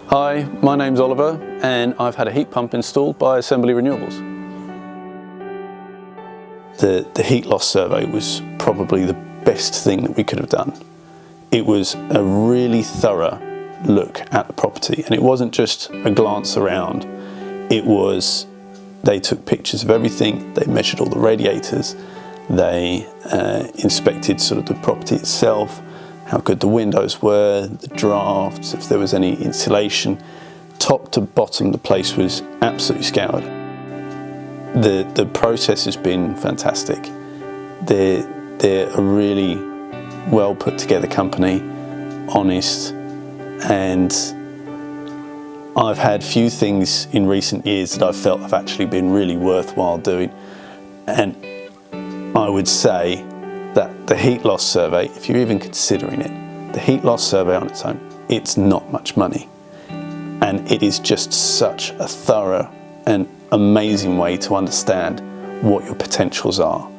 Hi, my name's Oliver and I've had a heat pump installed by Assembly Renewables. The heat loss survey was probably the best thing that we could have done. It was a really thorough look at the property, and it wasn't just a glance around. They took pictures of everything, they measured all the radiators, they inspected sort of the property itself, how good the windows were, the drafts, if there was any insulation. Top to bottom, the place was absolutely scoured. The process has been fantastic. They're a really well put together company, honest, and I've had few things in recent years that I've felt have actually been really worthwhile doing. And I would say that the heat loss survey, if you're even considering it, the heat loss survey on its own, it's not much money. And it is just such a thorough and amazing way to understand what your potentials are.